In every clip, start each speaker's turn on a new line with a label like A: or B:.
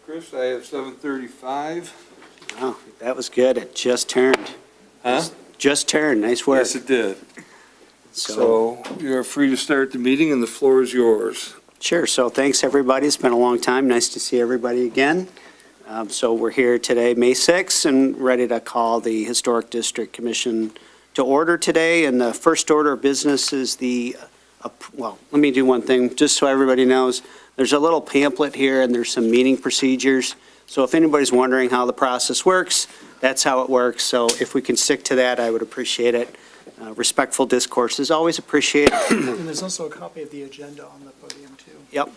A: Chris, I have 7:35.
B: Wow, that was good. It just turned.
A: Huh?
B: Just turned. Nice work.
A: Yes, it did.
B: So,
A: So you're free to start the meeting and the floor is yours.
B: sure. So thanks, everybody. It's been a long time. Nice to see everybody again. So we're here today, May 6th, and ready to call the Historic District Commission to order today. And the first order of business is well, let me do one thing, just so everybody knows. There's a little pamphlet here, and there's some meeting procedures. So if anybody's wondering how the process works, that's how it works. So if we can stick to that, I would appreciate it. Respectful discourse is always appreciated.
C: And there's also a copy of the agenda on the podium, too.
B: Yep,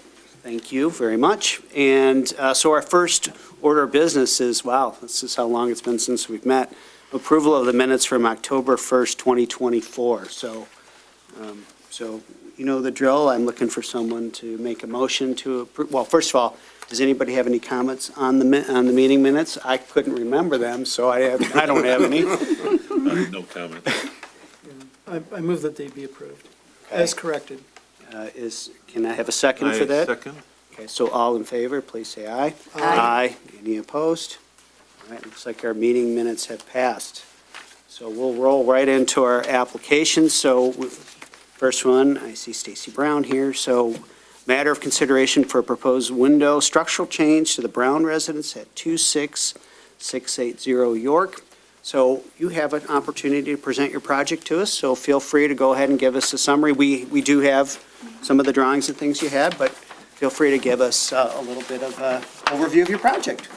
B: thank you very much. And so our first order of business is, wow, this is how long it's been since we've met, approval of the minutes from October 1st, 2024. So you know the drill. I'm looking for someone to make a motion to approve. Well, first of all, does anybody have any comments on the meeting minutes? I couldn't remember them, so I don't have any.
D: No comment.
C: I move that they be approved, as corrected.
B: Can I have a second for that?
D: Second.
B: Okay, so all in favor, please say aye.
C: Aye.
B: Any opposed? All right, looks like our meeting minutes have passed. So we'll roll right into our applications. So first one, I see Stacy Brown here. So matter of consideration for a proposed window structural change to the Brown residence at 26680 York. So you have an opportunity to present your project to us, so feel free to go ahead and give us a summary. We do have some of the drawings and things you had, but feel free to give us a little bit of an overview of your project.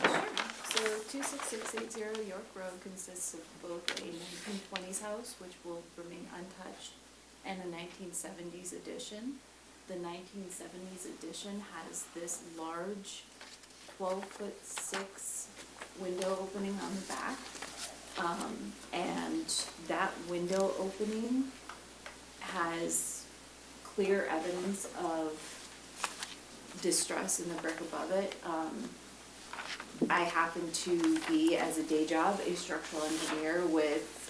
E: So 26680 York Road consists of both a 1920s house, which will remain untouched, and a 1970s addition. The 1970s addition has this large 12'6" window opening on the back. And that window opening has clear evidence of distress in the brick above it. I happen to be, as a day job, a structural engineer with,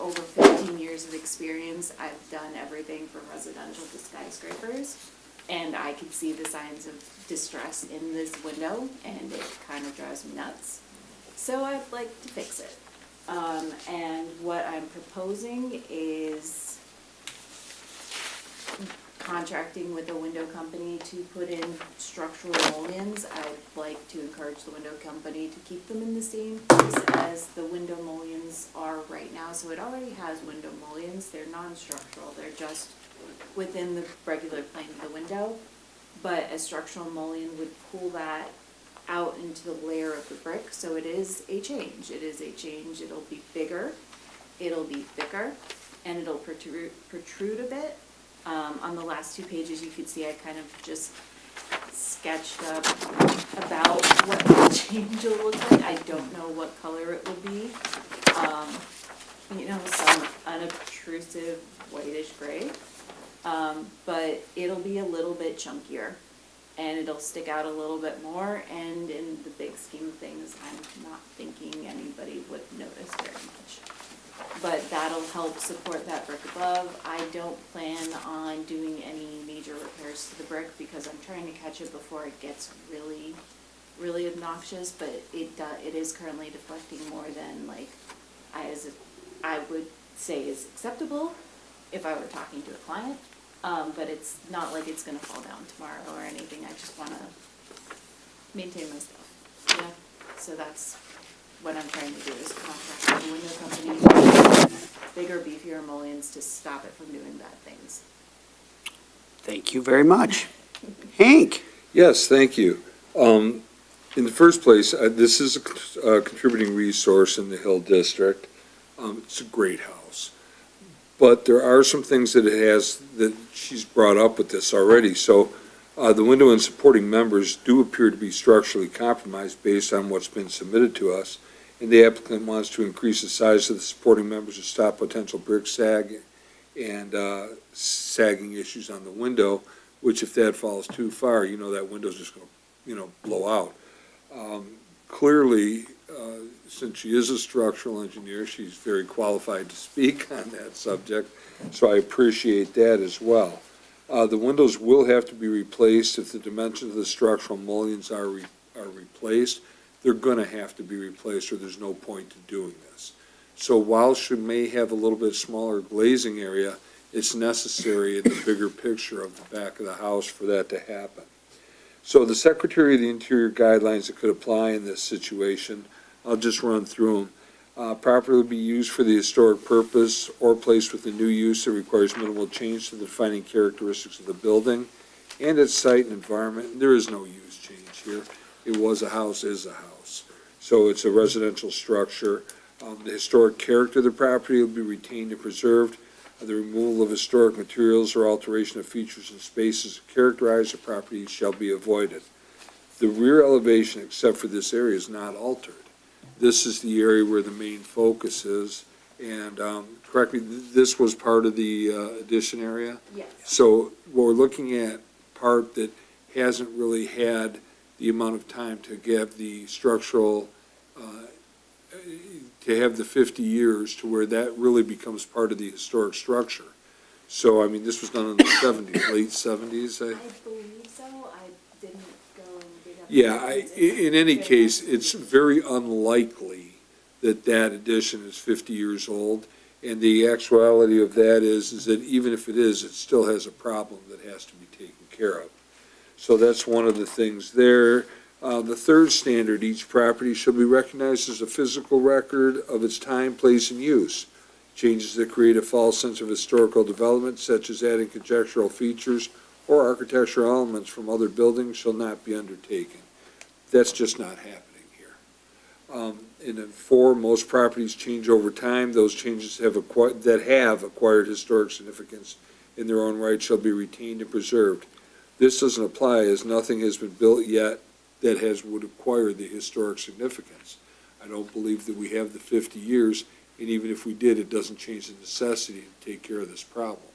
E: over 15 years of experience. I've done everything from residential to skyscrapers, and I could see the signs of distress in this window, and it kind of drives me nuts. So I'd like to fix it. And what I'm proposing is contracting with a window company to put in structural mullions. I'd like to encourage the window company to keep them in the same place as the window mullions are right now. So it already has window mullions. They're non-structural. They're just within the regular plane of the window. But a structural mullion would pull that out into the layer of the brick, so it is a change. It is a change. It'll be bigger, it'll be thicker, and it'll protrude a bit. On the last two pages, you could see I kind of just sketched up about what the change will look like. I don't know what color it will be. Some unobtrusive whitish gray, but it'll be a little bit chunkier. And it'll stick out a little bit more, and in the big scheme of things, I'm not thinking anybody would notice very much. But that'll help support that brick above. I don't plan on doing any major repairs to the brick because I'm trying to catch it before it gets really, really obnoxious, but it is currently deflecting more than I would say is acceptable if I were talking to a client. But it's not like it's gonna fall down tomorrow or anything. I just wanna maintain my stuff. Yeah, so that's what I'm trying to do, is contract with a window company, bigger, beefier mullions to stop it from doing bad things.
B: Thank you very much. Hank?
A: Yes, thank you. In the first place, this is a contributing resource in the Hill District. It's a great house. But there are some things that it has that she's brought up with this already. So the window and supporting members do appear to be structurally compromised based on what's been submitted to us. And the applicant wants to increase the size of the supporting members to stop potential brick sag and sagging issues on the window, which if that falls too far, that window's just going to, blow out. Clearly, since she is a structural engineer, she's very qualified to speak on that subject, so I appreciate that as well. The windows will have to be replaced if the dimensions of the structural mullions are replaced, they're gonna have to be replaced or there's no point to doing this. So while she may have a little bit smaller glazing area, it's necessary in the bigger picture of the back of the house for that to happen. So the Secretary of the Interior guidelines that could apply in this situation, I'll just run through them. Property be used for the historic purpose or placed with a new use that requires minimal change to the defining characteristics of the building and its site and environment. There is no use change here. It was a house, is a house. So it's a residential structure. The historic character of the property will be retained and preserved. The removal of historic materials or alteration of features and spaces that characterize the property shall be avoided. The rear elevation, except for this area, is not altered. This is the area where the main focus is, and, correct me, this was part of the addition area?
E: Yes.
A: So we're looking at part that hasn't really had the amount of time to get the structural, to have the 50 years to where that really becomes part of the historic structure. So, I mean, this was done in the 70s, late 70s,
E: I believe so. I didn't go and dig up.
A: Yeah, in any
E: It's
A: case,
E: been-
A: it's very unlikely that that addition is 50 years old. And the actuality of that is that even if it is, it still has a problem that has to be taken care of. So that's one of the things there. The third standard, each property shall be recognized as a physical record of its time, place, and use. Changes that create a false sense of historical development, such as adding conjectural features or architectural elements from other buildings, shall not be undertaken. That's just not happening here. And then four, most properties change over time. Those changes that have acquired historic significance in their own right shall be retained and preserved. This doesn't apply as nothing has been built yet that would acquire the historic significance. I don't believe that we have the 50 years, and even if we did, it doesn't change the necessity to take care of this problem.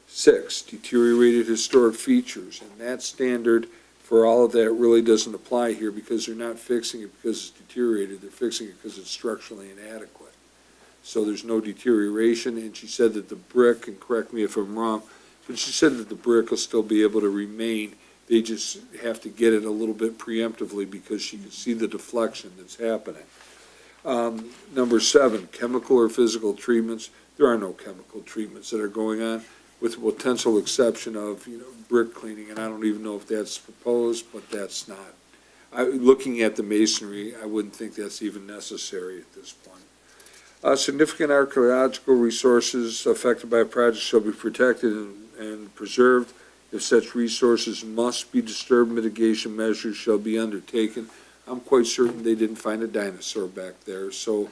A: 6, deteriorated historic features, and that standard for all of that really doesn't apply here because they're not fixing it because it's deteriorated, they're fixing it because it's structurally inadequate. So there's no deterioration, and she said that the brick, and correct me if I'm wrong, but she said that the brick will still be able to remain. They just have to get it a little bit preemptively because she can see the deflection that's happening. Number 7, chemical or physical treatments. There are no chemical treatments that are going on, with the potential exception of, brick cleaning, and I don't even know if that's proposed, but that's not. Looking at the masonry, I wouldn't think that's even necessary at this point. Significant archaeological resources affected by a project shall be protected and preserved. If such resources must be disturbed, mitigation measures shall be undertaken. I'm quite certain they didn't find a dinosaur back there, so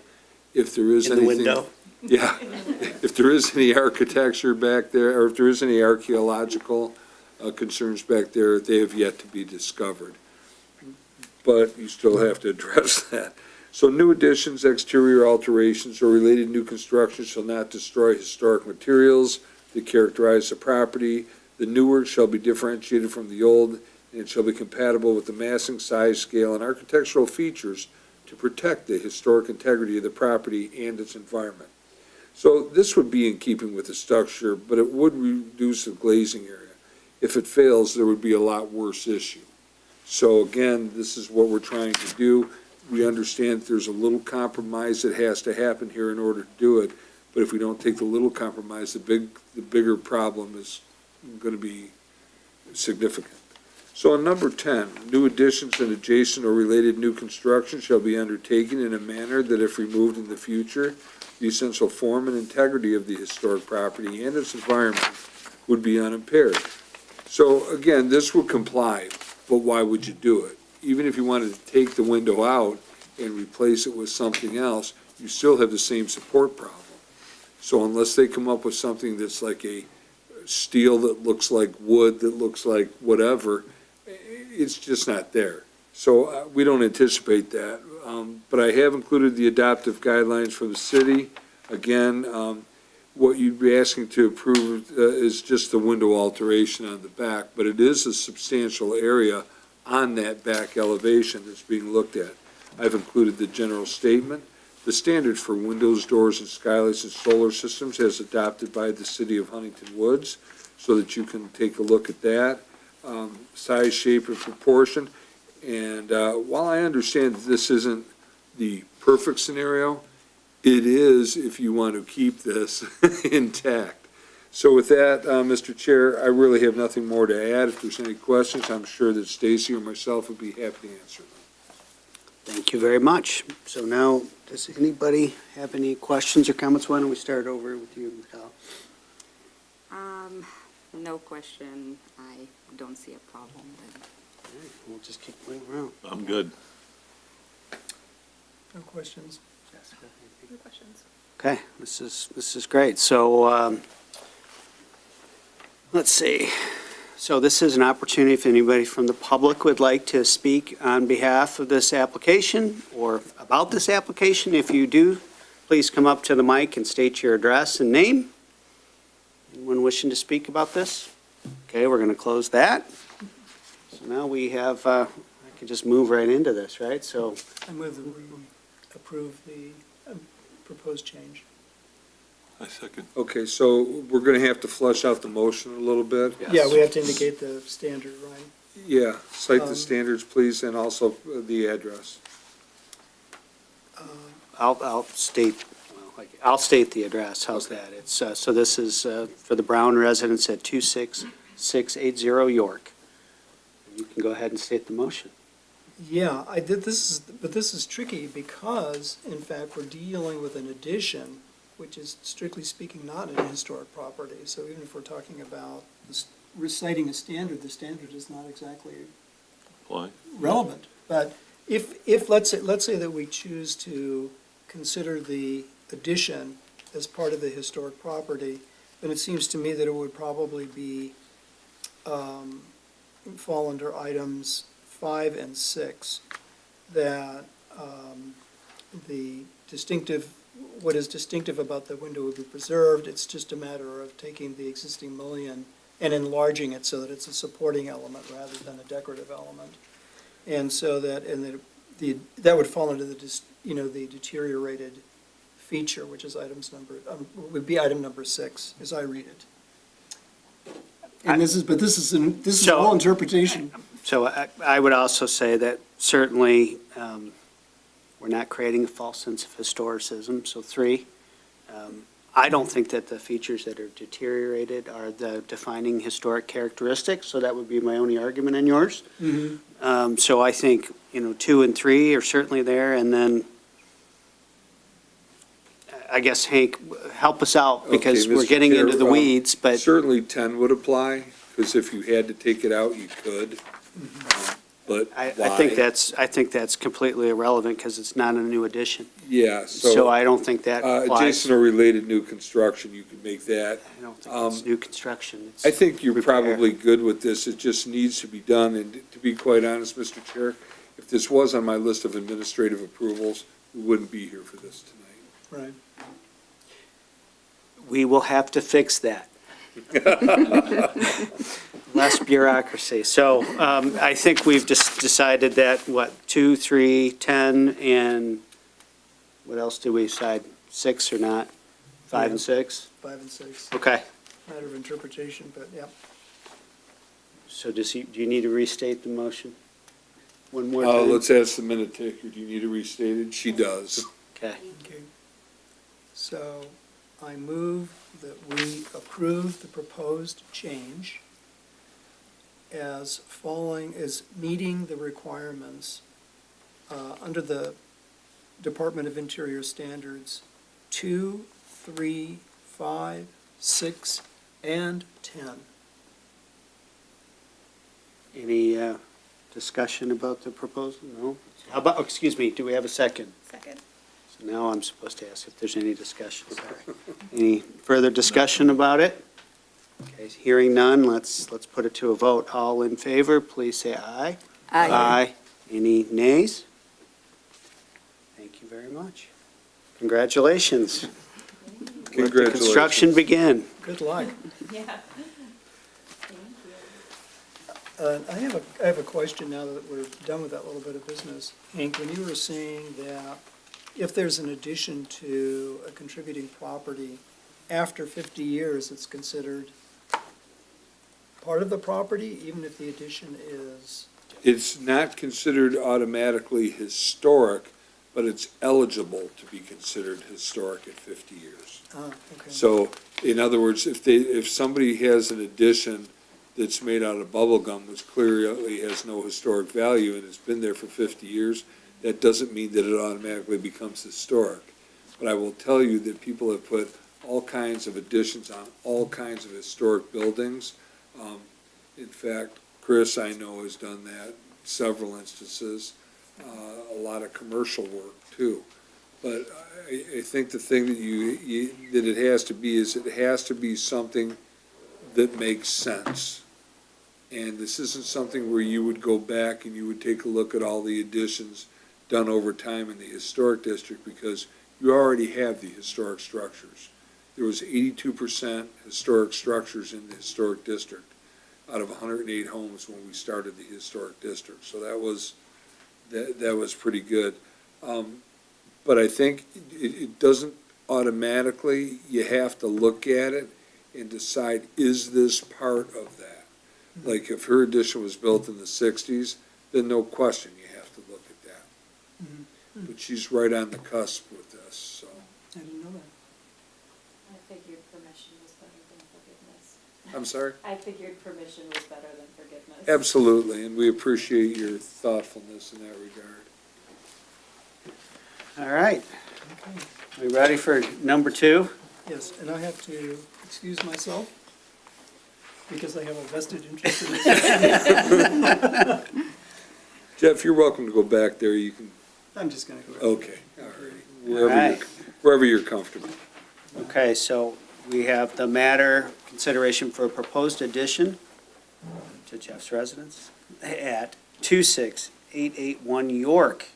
A: if there is
B: In the
A: anything.
B: window?
A: Yeah, if there is any architecture back there, or if there is any archaeological concerns back there, they have yet to be discovered. But you still have to address that. So new additions, exterior alterations, or related new construction shall not destroy historic materials that characterize the property. The new work shall be differentiated from the old, and it shall be compatible with the massing, size, scale, and architectural features to protect the historic integrity of the property and its environment. So this would be in keeping with the structure, but it would reduce the glazing area. If it fails, there would be a lot worse issue. So again, this is what we're trying to do. We understand there's a little compromise that has to happen here in order to do it, but if we don't take the little compromise, the bigger problem is going to be significant. So on number 10, new additions and adjacent or related new construction shall be undertaken in a manner that if removed in the future, the essential form and integrity of the historic property and its environment would be unimpaired. So again, this would comply, but why would you do it? Even if you wanted to take the window out and replace it with something else, you still have the same support problem. So unless they come up with something that's like a steel that looks like wood, that looks like whatever, it's just not there. So we don't anticipate that. But I have included the adoptive guidelines from the city. Again, what you'd be asking to approve is just the window alteration on the back, but it is a substantial area on that back elevation that's being looked at. I've included the general statement, the standards for windows, doors, and skylights and solar systems as adopted by the city of Huntington Woods, so that you can take a look at that. Size, shape, and proportion. And while I understand that this isn't the perfect scenario, it is if you want to keep this intact. So with that, Mr. Chair, I really have nothing more to add. If there's any questions, I'm sure that Stacy or myself would be happy to answer them.
B: Thank you very much. So now, does anybody have any questions or comments? Why don't we start over with you, Mikhail?
F: No question. I don't see a problem then.
B: All right, we'll just keep going around.
D: I'm good.
C: No questions?
F: No questions.
B: Okay, this is great. So, let's see. So this is an opportunity if anybody from the public would like to speak on behalf of this application or about this application. If you do, please come up to the mic and state your address and name. Anyone wishing to speak about this? Okay, we're going to close that. So now we have, I can just move right into this, right? So,
C: I move that we approve the proposed change.
D: I second.
A: Okay, so we're going to have to flesh out the motion a little bit.
C: Yeah, we have to indicate the standard, right?
A: Yeah, cite the
C: Um,
A: standards, please, and also the address.
B: I'll state, I'll state the address. How's that? It's, so this is for the Brown residence at 26680 York. You can go ahead and state the motion.
C: Yeah, I did, but this is tricky because, in fact, we're dealing with an addition, which is strictly speaking not a historic property. So even if we're talking about reciting a standard, the standard is not exactly
D: Why?
C: relevant. But if, let's say that we choose to consider the addition as part of the historic property, then it seems to me that it would probably be, fall under items 5 and 6, that the distinctive, what is distinctive about the window would be preserved. It's just a matter of taking the existing mullion and enlarging it so that it's a supporting element rather than a decorative element. And so that, that would fall under the, the deteriorated feature, which is would be item number 6, as I read it. And this is
B: So-
C: all interpretation.
B: So I would also say that certainly we're not creating a false sense of historicism. So 3, I don't think that the features that are deteriorated are the defining historic characteristics, so that would be my only argument in yours. So I think, 2 and 3 are certainly there, and then I guess, Hank, help us out, because
A: Okay,
B: we're
A: Mr.
B: getting
A: Chair,
B: into the weeds, but,
A: Certainly 10 would apply, because if you had to take it out, you could. But
B: I
A: why?
B: think that's completely irrelevant, because it's not a new addition.
A: Yeah,
B: So
A: so
B: I don't think that applies.
A: adjacent or related new construction, you could make that.
B: I don't think it's new construction. It's
A: I think you're
B: repair.
A: probably good with this, it just needs to be done, and to be quite honest, Mr. Chair, if this was on my list of administrative approvals, we wouldn't be here for this tonight.
C: Right.
B: We will have to fix that. Less bureaucracy. So I think we've just decided that, 2, 3, 10, and what else do we decide? 6 or not? 5 and 6?
C: 5 and 6,
B: Okay.
C: matter of interpretation, but yeah.
B: So do you need to restate the motion one more time?
A: Let's ask the minute taker, do you need to restate it? She does.
B: Okay.
C: Okay. So I move that we approve the proposed change as meeting the requirements under the Department of Interior Standards 2, 3, 5, 6, and 10.
B: Any discussion about the proposal? No? How about, excuse me, do we have a second?
F: Second.
B: So now I'm supposed to ask if there's any discussion. Sorry. Any further discussion about it? Okay, hearing none, let's put it to a vote. All in favor, please say aye. Aye. Any nays? Thank you very much. Congratulations. Let the
A: Congratulations.
B: construction begin.
C: Good luck.
E: Yeah. Thank you.
C: I have a question now that we're done with that little bit of business. Hank, when you were saying that if there's an addition to a contributing property, after 50 years, it's considered part of the property, even if the addition is
A: It's not considered automatically historic, but it's eligible to be considered historic at 50 years.
C: Okay.
A: So, in other words, if somebody has an addition that's made out of bubble gum, which clearly has no historic value and it's been there for 50 years, that doesn't mean that it automatically becomes historic. But I will tell you that people have put all kinds of additions on all kinds of historic buildings. In fact, Chris, I know, has done that several instances, a lot of commercial work too. But I think the thing that that it has to be is it has to be something that makes sense. And this isn't something where you would go back and you would take a look at all the additions done over time in the historic district, because you already have the historic structures. There was 82% historic structures in the historic district out of 108 homes when we started the historic district. So that was pretty good. But I think it doesn't automatically, you have to look at it and decide, is this part of that? Like if her addition was built in the 60s, then no question you have to look at that.
C: Mhm.
A: But she's right on the cusp with this, so.
C: I didn't know that.
E: I figured permission was better than forgiveness.
A: I'm sorry?
E: I figured permission was better than forgiveness.
A: Absolutely, and we appreciate your thoughtfulness in that regard.
B: All right. We ready for number 2?
C: Yes, and I have to excuse myself because I have a vested interest in this.
A: Jeff, you're welcome to go back there, you can,
C: I'm just gonna go.
A: okay, all righty.
B: All right.
A: Wherever you're comfortable.
B: Okay, so we have the matter, consideration for a proposed addition to Jeff's residence at 26881 York.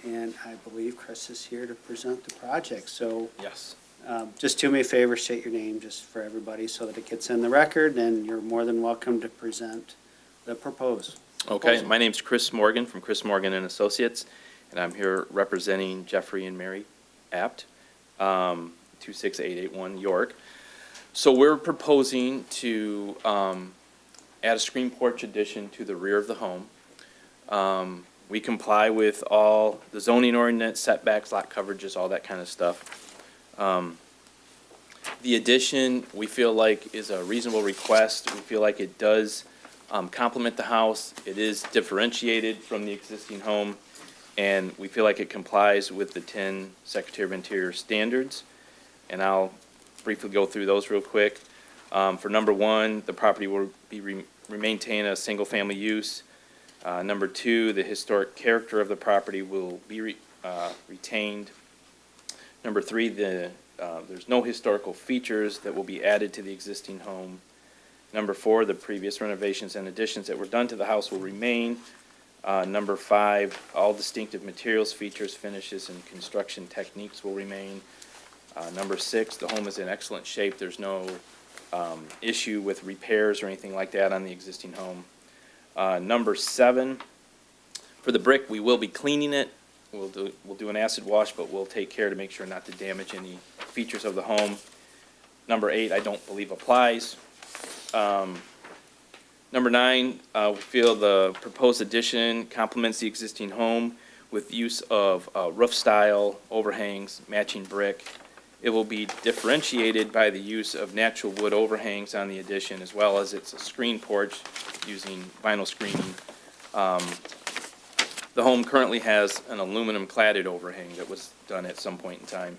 B: And I believe Chris is here to present the project. So
G: Yes.
B: just do me a favor, state your name just for everybody so that it gets in the record, and you're more than welcome to present the proposal.
G: Okay, my name's Chris Morgan from Chris Morgan and Associates, and I'm here representing Jeffrey and Mary Apt, 26881 York. So we're proposing to add a screen porch addition to the rear of the home. We comply with all the zoning ordinance, setbacks, lot coverages, all that kind of stuff. The addition, we feel like, is a reasonable request. We feel like it does complement the house. It is differentiated from the existing home, and we feel like it complies with the 10 Secretary of Interior standards. And I'll briefly go through those real quick. For number 1, the property will be maintain a single-family use. Number 2, the historic character of the property will be retained. Number 3, there's no historical features that will be added to the existing home. Number 4, the previous renovations and additions that were done to the house will remain. Number 5, all distinctive materials, features, finishes, and construction techniques will remain. Number 6, the home is in excellent shape. There's no issue with repairs or anything like that on the existing home. Number 7, for the brick, we will be cleaning it. We'll do an acid wash, but we'll take care to make sure not to damage any features of the home. Number 8, I don't believe applies. Number 9, we feel the proposed addition complements the existing home with use of roof-style overhangs, matching brick. It will be differentiated by the use of natural wood overhangs on the addition, as well as it's a screen porch using vinyl screening. The home currently has an aluminum cladded overhang that was done at some point in time.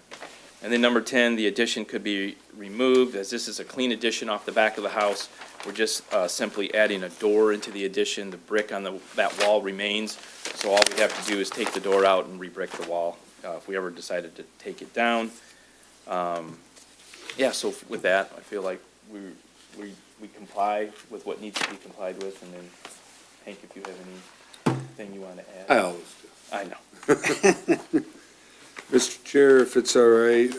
G: And then number 10, the addition could be removed, as this is a clean addition off the back of the house. We're just simply adding a door into the addition. The brick on that wall remains, so all we have to do is take the door out and re-brick the wall if we ever decided to take it down. Yeah, so with that, I feel like we comply with what needs to be complied with, and then Hank, if you have anything you want to add.
A: I always do.
G: I know.
A: Mr. Chair, if it's all right,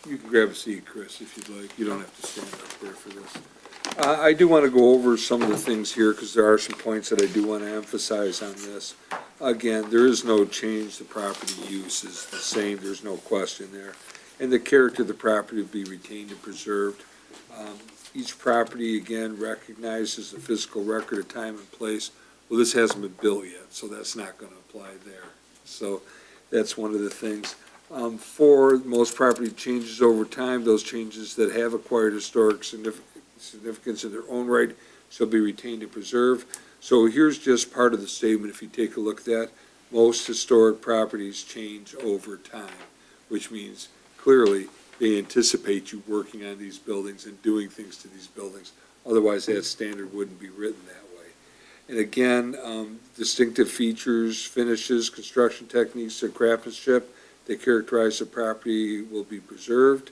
A: you can grab a seat, Chris, if you'd like. You don't have to stand up there for this. I do want to go over some of the things here, because there are some points that I do want to emphasize on this. Again, there is no change. The property use is the same. There's no question there. And the character of the property will be retained and preserved. Each property, again, recognizes the physical record of time and place Well, this hasn't been built yet, so that's not gonna apply there. So that's one of the things. For most property changes over time, those changes that have acquired historic significance in their own right shall be retained and preserved. So here's just part of the statement, if you take a look at that. Most historic properties change over time, which means clearly they anticipate you working on these buildings and doing things to these buildings. Otherwise, that standard wouldn't be written that way. And again, distinctive features, finishes, construction techniques, and craftsmanship that characterize the property will be preserved.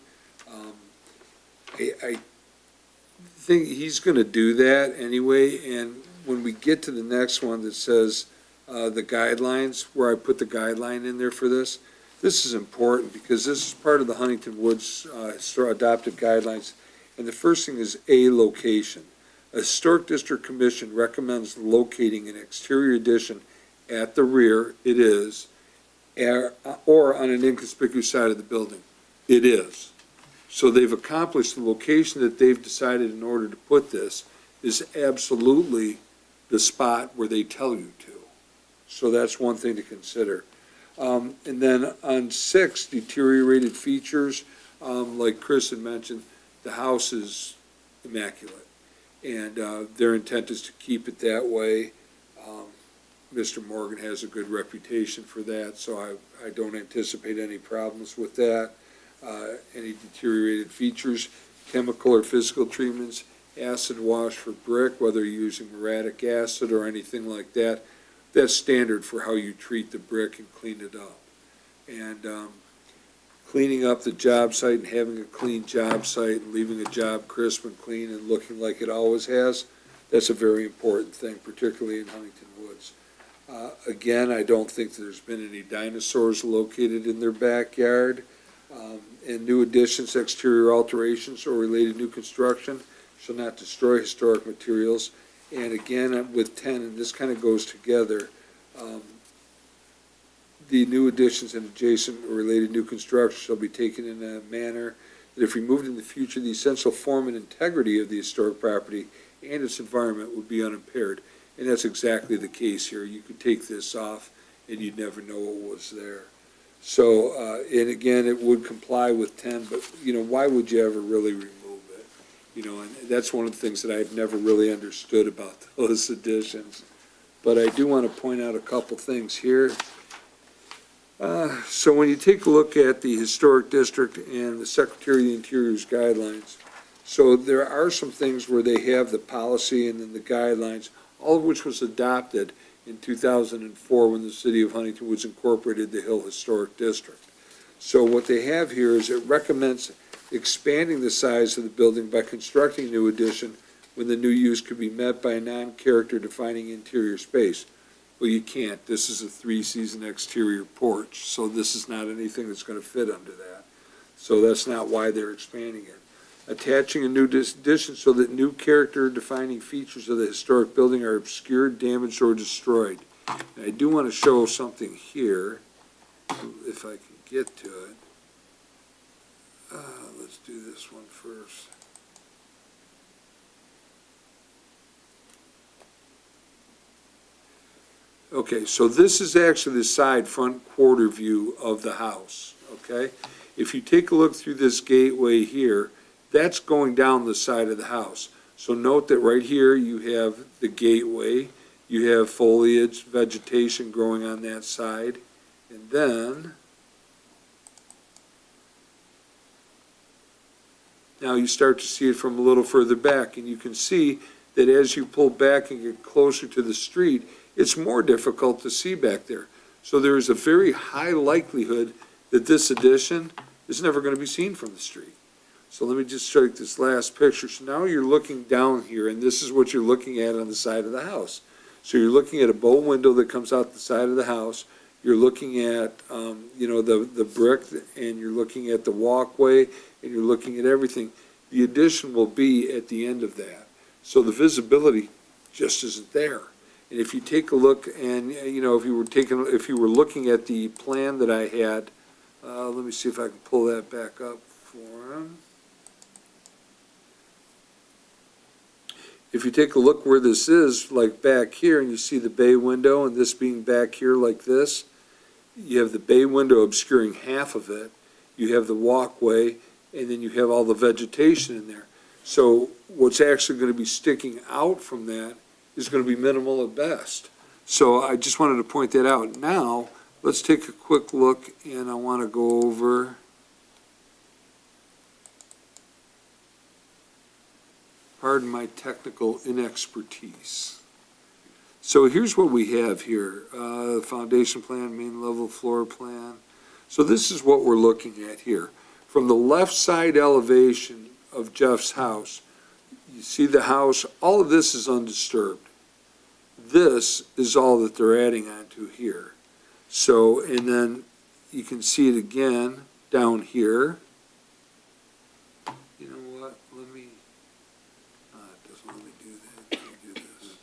A: I think he's gonna do that anyway, and when we get to the next one that says, the guidelines, where I put the guideline in there for this, this is important, because this is part of the Huntington Woods, adopted guidelines. And the first thing is a location. A Historic District Commission recommends locating an exterior addition at the rear, it is, or on an inconspicuous side of the building, it is. So they've accomplished the location that they've decided in order to put this is absolutely the spot where they tell you to. So that's one thing to consider. And then on 6, deteriorated features, like Chris had mentioned, the house is immaculate. And their intent is to keep it that way. Mr. Morgan has a good reputation for that, so I don't anticipate any problems with that. Any deteriorated features, chemical or physical treatments, acid wash for brick, whether you're using muriatic acid or anything like that, that's standard for how you treat the brick and clean it up. And cleaning up the job site and having a clean job site and leaving a job crisp and clean and looking like it always has, that's a very important thing, particularly in Huntington Woods. Again, I don't think there's been any dinosaurs located in their backyard. And new additions, exterior alterations, or related new construction shall not destroy historic materials. And again, with 10, and this kind of goes together, the new additions and adjacent or related new construction shall be taken in a manner that if removed in the future, the essential form and integrity of the historic property and its environment would be unimpaired. And that's exactly the case here. You could take this off and you'd never know what was there. So, and again, it would comply with 10, but, why would you ever really remove it? And that's one of the things that I've never really understood about those additions. But I do want to point out a couple things here. So when you take a look at the Historic District and the Secretary of the Interior's guidelines, so there are some things where they have the policy and then the guidelines, all of which was adopted in 2004 when the city of Huntington Woods incorporated the Hill Historic District. So what they have here is it recommends expanding the size of the building by constructing a new addition when the new use could be met by a non-character defining interior space. Well, you can't. This is a 3-season exterior porch, so this is not anything that's going to fit under that. So that's not why they're expanding it. Attaching a new addition so that new character defining features of the historic building are obscured, damaged, or destroyed. And I do want to show something here, if I can get to it. Let's do this one first. Okay, so this is actually the side front quarter view of the house, okay? If you take a look through this gateway here, that's going down the side of the house. So note that right here you have the gateway, you have foliage, vegetation growing on that side, and then now you start to see it from a little further back, and you can see that as you pull back and get closer to the street, it's more difficult to see back there. So there is a very high likelihood that this addition is never going to be seen from the street. So let me just show you this last picture. So now you're looking down here, and this is what you're looking at on the side of the house. So you're looking at a bow window that comes out the side of the house. You're looking at, the brick, and you're looking at the walkway, and you're looking at everything. The addition will be at the end of that. So the visibility just isn't there. And if you take a look, and, if you were looking at the plan that I had, let me see if I can pull that back up for him. if you take a look where this is, like back here, and you see the bay window and this being back here like this, you have the bay window obscuring half of it, you have the walkway, and then you have all the vegetation in there. So what's actually gonna be sticking out from that is gonna be minimal at best. So I just wanted to point that out. Now, let's take a quick look, and I wanna go over. Pardon my technical inexpertise. So here's what we have here, foundation plan, main level floor plan. So this is what we're looking at here. From the left side elevation of Jeff's house, you see the house, all of this is undisturbed. This is all that they're adding onto here. So, and then you can see it again down here. You know what, let me, it doesn't let me do that, let me do this.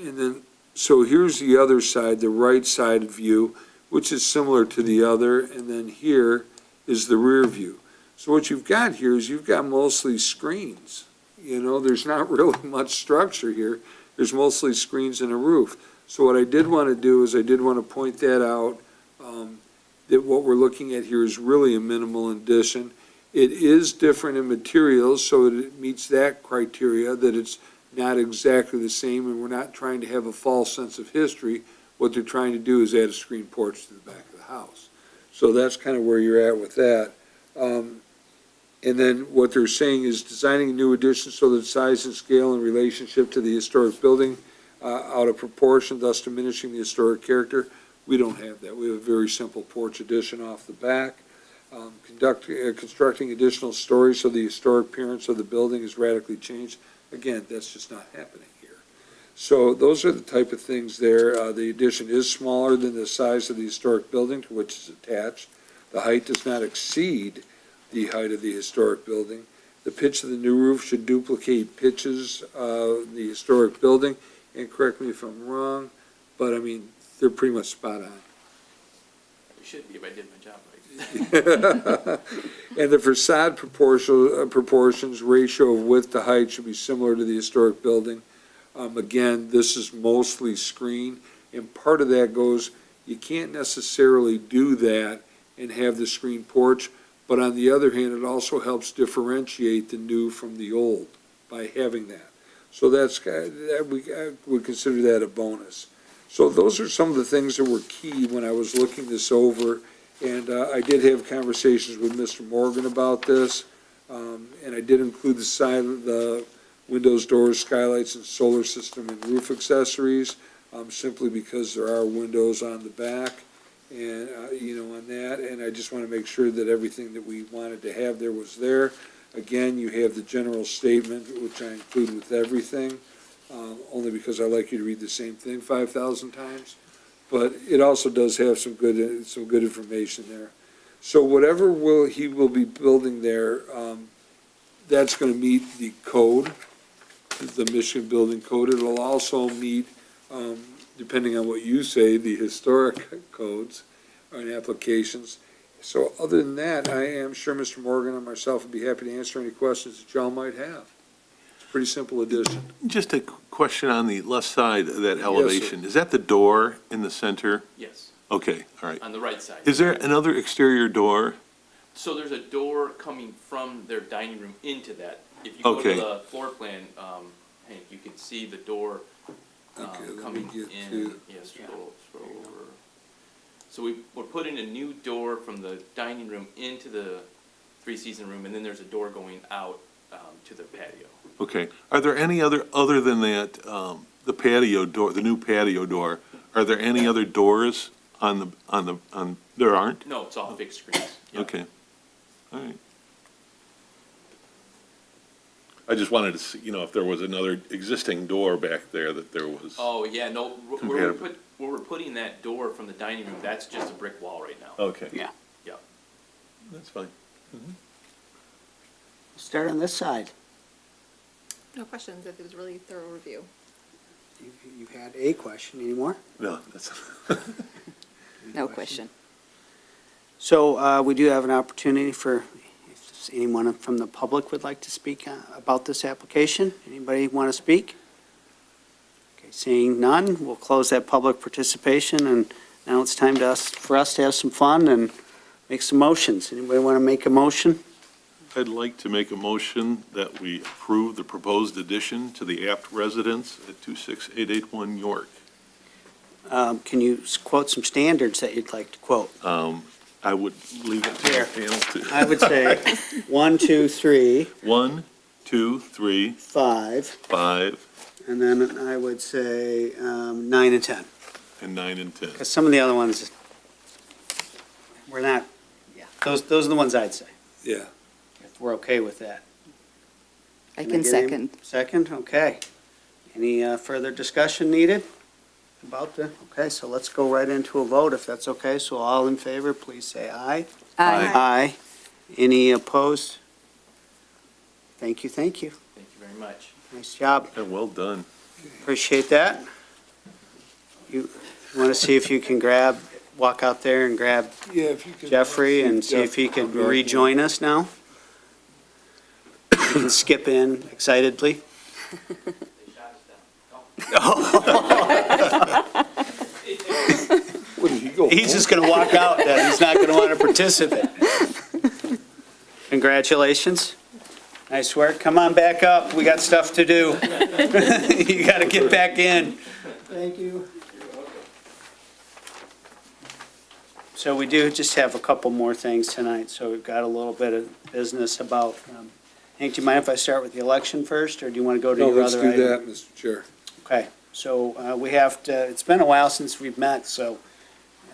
A: And then, so here's the other side, the right side view, which is similar to the other, and then here is the rear view. So what you've got here is you've got mostly screens. You know, there's not really much structure here. There's mostly screens and a roof. So what I did want to do is I did want to point that out, that what we're looking at here is really a minimal addition. It is different in materials, so that it meets that criteria, that it's not exactly the same, and we're not trying to have a false sense of history. What they're trying to do is add a screen porch to the back of the house. So that's kind of where you're at with that. And then what they're saying is designing new additions so that size and scale in relationship to the historic building out of proportion, thus diminishing the historic character. We don't have that. We have a very simple porch addition off the back. Constructing additional stories so the historic appearance of the building is radically changed. Again, that's just not happening here. So those are the type of things there. The addition is smaller than the size of the historic building to which it's attached. The height does not exceed the height of the historic building. The pitch of the new roof should duplicate pitches of the historic building. And correct me if I'm wrong, but I mean, they're pretty much spot on.
G: It should be if I did my job right.
A: And the facade proportions, ratio of width to height should be similar to the historic building. Again, this is mostly screen, and part of that goes, you can't necessarily do that and have the screen porch, but on the other hand, it also helps differentiate the new from the old by having that. So that's, I would consider that a bonus. So those are some of the things that were key when I was looking this over. And I did have conversations with Mr. Morgan about this, and I did include the windows, doors, skylights, and solar system and roof accessories, simply because there are windows on the back, and, on that, and I just want to make sure that everything that we wanted to have there was there. Again, you have the general statement, which I include with everything, only because I like you to read the same thing 5,000 times. But it also does have some good information there. So whatever he will be building there, that's going to meet the code, the Michigan Building Code. It'll also meet, depending on what you say, the historic codes and applications. So other than that, I am sure Mr. Morgan and myself would be happy to answer any questions that y'all might have. It's a pretty simple addition.
D: Just a question on the left side of that
A: sir.
D: elevation. Is that the door in the center?
G: Yes,
D: Okay, all right.
G: on the right side.
D: Is there another exterior door?
G: So there's a door coming from their dining room into that. If you go
D: Okay.
G: to the floor plan, Hank, you can see the door
A: Okay, let me
G: coming
A: get
G: in.
A: to-
G: Yeah, scroll over. So we're putting a new door from the dining room into the three-season room, and then there's a door going out to the patio.
D: Okay. Are there any other than that, the patio door, the new patio door, are there any other doors there aren't?
G: No, it's all fixed screens. Yeah.
D: Okay. All right. I just wanted to see, if there was another existing door back there that there was.
G: Oh, yeah, no,
D: Compatible.
G: where we're putting that door from the dining room, that's just a brick wall right now.
D: Okay.
B: Yeah.
G: Yeah.
D: That's fine.
B: Start on this side.
H: No questions, it was a really thorough review.
B: You had a question, any more?
D: No, that's,
F: No question.
B: So we do have an opportunity for, if Does anyone from the public would like to speak about this application? Anybody want to speak? Okay, seeing none, we'll close that public participation, and now it's time for us to have some fun and make some motions. Anybody want to make a motion?
D: I'd like to make a motion that we approve the proposed addition to the apt residence at 26881 York.
B: Can you quote some standards that you'd like to quote?
D: I would leave it to
B: Here.
D: the panel to.
B: I would say 1, 2, 3,
D: 1, 2, 3,
B: 5,
D: 5,
B: and then I would say 9 and 10.
D: and 9 and 10.
B: Because some of the other ones, we're not, yeah, those are the ones I'd say,
A: Yeah.
B: if we're okay with that.
F: I
B: I
F: can
B: get any-
F: second.
B: Second, okay. Any further discussion needed about okay, so let's go right into a vote if that's okay. So all in favor, please say aye.
F: Aye.
B: Aye. Any opposed? Thank you, thank you.
G: Thank you very much.
B: Nice job.
D: And well done.
B: Appreciate that. You want to see if you can walk out there and grab
A: Yeah, if you could.
B: Jeffrey and see if he could rejoin us now? You can skip in excitedly.
A: What, did he go
B: He's
A: home?
B: just going to walk out then. He's not going to want to participate. Congratulations. Nice work. Come on back up. We got stuff to do. You got to get back in. Thank you. So we do just have a couple more things tonight. So we've got a little bit of business about, Hank, do you mind if I start with the election first, or do you want to go to
A: No,
B: your
A: let's
B: other
A: do
B: item?
A: that, Mr. Chair.
B: Okay, so we have to, it's been a while since we've met, so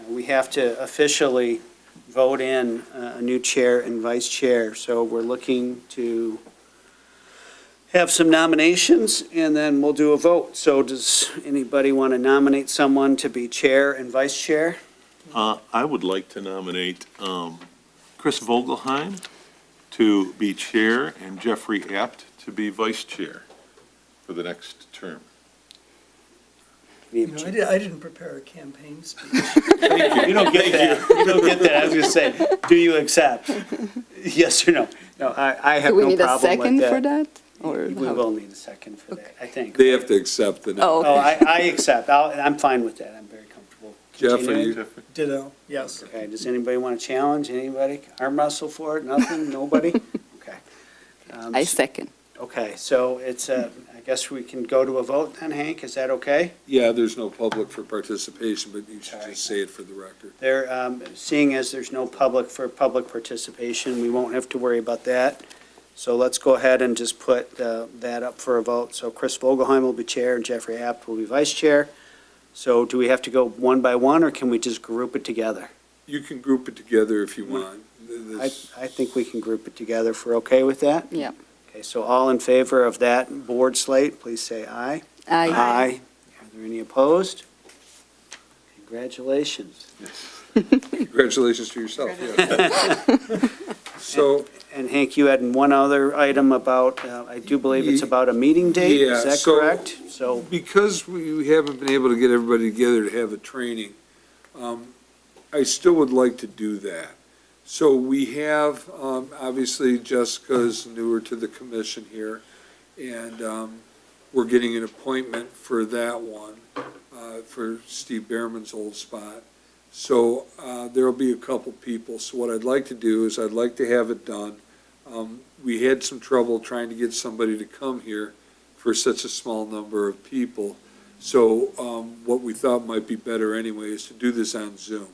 B: we have to officially vote in a new chair and vice chair. So we're looking to have some nominations, and then we'll do a vote. So does anybody want to nominate someone to be chair and vice chair?
D: I would like to nominate Chris Vogelheim to be chair and Jeffrey Apt to be vice chair for the next term.
C: You know, I didn't prepare a campaign speech.
B: You don't get that. You don't get that. I was going to say, do you accept? Yes or no? No, I have
F: Do we
B: no
F: need a
B: problem
F: second
B: with
F: for
B: that.
F: that? Or
B: We
F: how?
B: will need a second for that, I think.
A: They have to accept the.
F: Oh,
B: Oh,
F: okay.
B: I accept. I'm fine with that. I'm very comfortable.
A: Jeff, are
B: continuing.
A: you,
D: Jeffrey?
C: Ditto, yes.
B: Okay, does anybody want to challenge? Anybody? Arm wrestle for it? Nothing? Nobody? Okay.
F: I second.
B: Okay, so it's, I guess we can go to a vote then, Hank? Is that okay?
A: yeah, there's no public for participation, but you should
B: Sorry.
A: just say it for the record.
B: There, seeing as there's no public for public participation, we won't have to worry about that. So let's go ahead and just put that up for a vote. So Chris Vogelheim will be chair and Jeffrey Apt will be vice chair. So do we have to go one by one, or can we just group it together?
A: You can group it together if you want.
B: I think we can group it together if we're okay with that.
F: Yeah.
B: Okay, so all in favor of that board slate, please say aye.
F: Aye.
B: Are there any opposed? Congratulations.
A: Congratulations to yourself, yeah. So,
B: And Hank, you had one other item about, I do believe it's about a meeting date,
A: Yeah,
B: is that
A: so-
B: correct? So,
A: because we haven't been able to get everybody together to have a training, I still would like to do that. So we have, obviously Jessica's newer to the commission here, and we're getting an appointment for that one, for Steve Behrman's old spot. So there'll be a couple people. So what I'd like to do is I'd like to have it done. We had some trouble trying to get somebody to come here for such a small number of people. So what we thought might be better anyway is to do this on Zoom.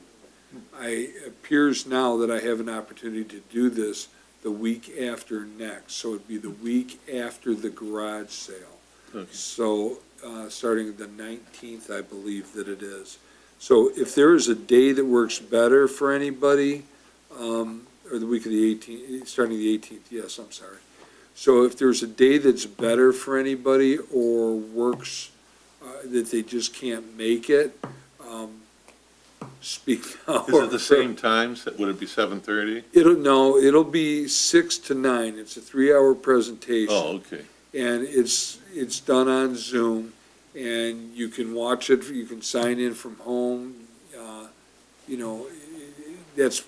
A: It appears now that I have an opportunity to do this the week after next, so it'd be the week after the garage sale.
D: Okay.
A: So, starting the 19th, I believe that it is. So if there is a day that works better for anybody, or the week of the 18th, starting the 18th, yes, I'm sorry. So if there's a day that's better for anybody or works, that they just can't make it, speak now.
D: Is it the same times? Would it be 7:30?
A: It'll be 6 to 9. It's a 3-hour presentation.
D: Oh, okay.
A: And it's done on Zoom, and you can watch it, you can sign in from home. You know, that's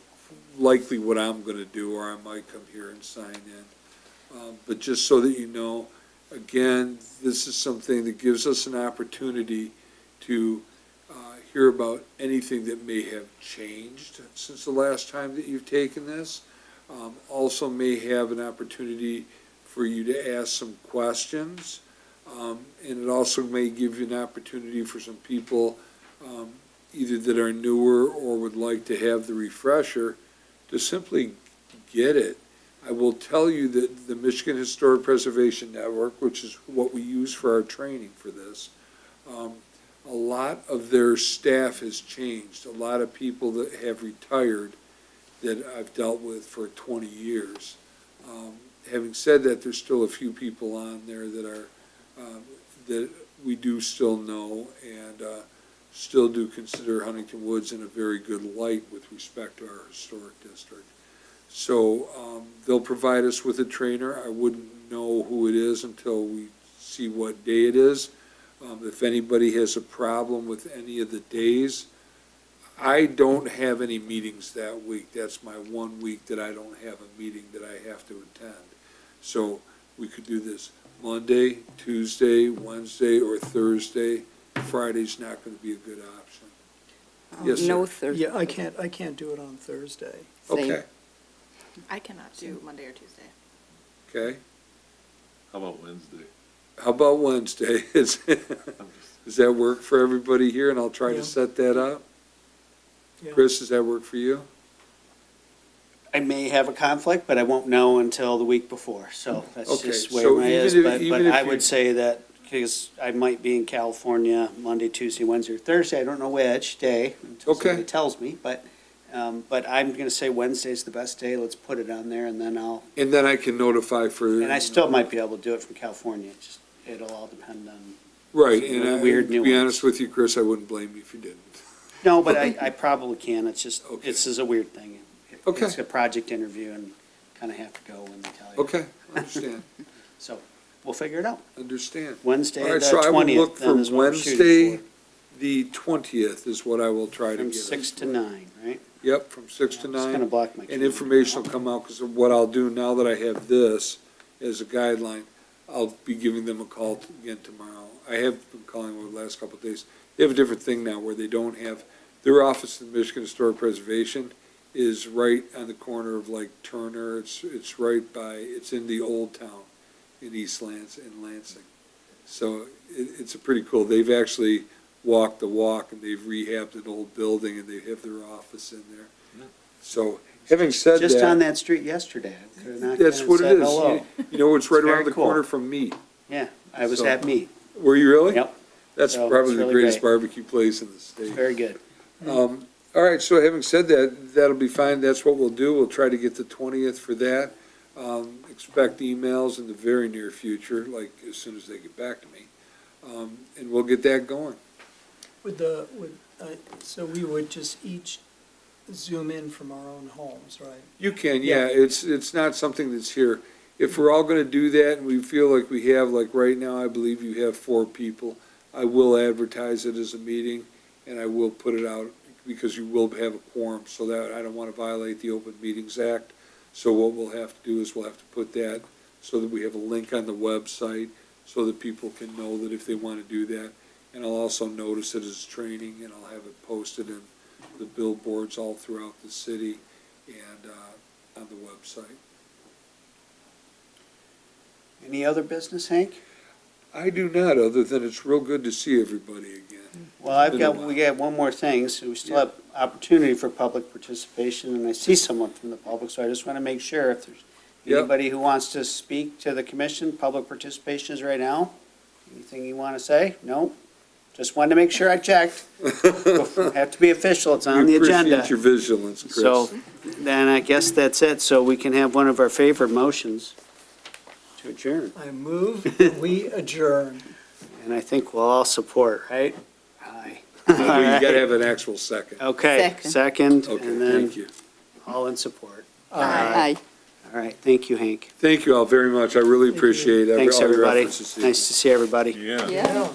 A: likely what I'm gonna do, or I might come here and sign in. But just so that you know, again, this is something that gives us an opportunity to hear about anything that may have changed since the last time that you've taken this. Also may have an opportunity for you to ask some questions. And it also may give you an opportunity for some people, either that are newer or would like to have the refresher, to simply get it. I will tell you that the Michigan Historic Preservation Network, which is what we use for our training for this, a lot of their staff has changed. A lot of people that have retired that I've dealt with for 20 years. Having said that, there's still a few people on there that are, that we do still know and still do consider Huntington Woods in a very good light with respect to our historic district. So they'll provide us with a trainer. I wouldn't know who it is until we see what day it is. If anybody has a problem with any of the days, I don't have any meetings that week. That's my 1 week that I don't have a meeting that I have to attend. So we could do this Monday, Tuesday, Wednesday, or Thursday. Friday's not going to be a good option. Yes,
F: No
A: sir.
F: Thursday.
C: Yeah, I can't do it on Thursday.
A: Okay,
H: I cannot do Monday or Tuesday.
A: okay.
D: How about Wednesday?
A: How about Wednesday? Does that work for everybody here? And I'll try
C: Yeah.
A: to set that up.
C: Yeah.
A: Chris, does that work for you?
B: I may have a conflict, but I won't know until the week before, so that's
A: Okay,
B: just where
A: so
B: my is.
A: even if-
B: But
A: even if
B: I
A: you-
B: would say that, because I might be in California Monday, Tuesday, Wednesday, or Thursday, I don't know which day until
A: Okay.
B: somebody tells me, but I'm gonna say Wednesday's the best day, let's put it on there, and then
A: And then I can notify for.
B: and I still might be able to do it from California, just, it'll all depend on,
A: Right,
B: some
A: and
B: really
A: I,
B: weird
A: to be
B: nuance.
A: honest with you, Chris, I wouldn't blame you if you didn't.
B: no, but I probably can, it's just,
A: Okay.
B: this is a weird thing.
A: Okay.
B: It's a project interview and kinda have to go when they tell you.
A: Okay, understand,
B: So, we'll figure it out.
A: understand.
B: Wednesday,
A: All
B: the
A: right, so I will
B: 20th,
A: look for
B: then is what we're shooting
A: Wednesday,
B: for.
A: the 20th is what I will try to
B: From
A: get. us
B: 6 to
A: for.
B: 9, right?
A: Yep, from 6 to
B: I'm just
A: 9.
B: gonna block my
A: And
B: calendar.
A: information will come out, because what I'll do now that I have this as a guideline, I'll be giving them a call again tomorrow. I have been calling over the last couple of days. They have a different thing now where they don't have, their office in Michigan Historic Preservation is right on the corner of like Turner. It's right by, it's in the old town in East Lansing. So it's a pretty cool, they've actually walked the walk and they've rehabbed an old building and they have their office in there. So, having said that.
B: Just on that street yesterday. I could've knocked in
A: That's
B: and
A: what it
B: said
A: is.
B: hello.
A: You know, it's right
B: It's very
A: around the
B: cool.
A: corner from me.
B: Yeah, I was
A: So-
B: at meet.
A: Were you really?
B: Yep,
A: That's
B: So,
A: probably
B: it's
A: the
B: really
A: greatest
B: great.
A: barbecue place in the
B: it's
A: state.
B: very good.
A: All right, so having said that, that'll be fine. That's what we'll do. We'll try to get the 20th for that. Expect emails in the very near future, like as soon as they get back to me. And we'll get that going.
C: So we would just each zoom in from our own homes, right?
A: You can, yeah. It's not something that's here. If we're all gonna do that and we feel like we have, like right now, I believe you have 4 people, I will advertise it as a meeting and I will put it out because you will have a quorum, so that I don't wanna violate the Open Meetings Act. So what we'll have to do is we'll have to put that so that we have a link on the website so that people can know that if they wanna do that. And I'll also notice it as training and I'll have it posted in the billboards all throughout the city and, on the website.
B: Any other business, Hank?
A: I do not, other than it's real good to see everybody again.
B: Well,
A: Been a while.
B: we got one more thing, so we still have opportunity for public participation, and I see someone from the public, so I just want to make sure if there's
A: Yep.
B: anybody who wants to speak to the commission, public participation is right now. Anything you want to say? No? Just wanted to make sure I checked. Have to be official, it's on the
A: We
B: agenda.
A: appreciate your vigilance, Chris.
B: So then I guess that's it, so we can have one of our favorite motions to adjourn.
C: I move that we adjourn.
B: And I think we'll all support, right? Aye.
A: You gotta have an actual second.
B: Okay,
F: Second.
B: second,
A: Okay,
B: and then
A: thank you.
B: all in support.
F: Aye.
B: All right, thank you, Hank.
A: Thank you all very much. I really appreciate
B: Thanks,
A: all your
B: everybody.
A: efforts this evening.
B: Nice to see everybody.
D: Yeah.
F: Yeah.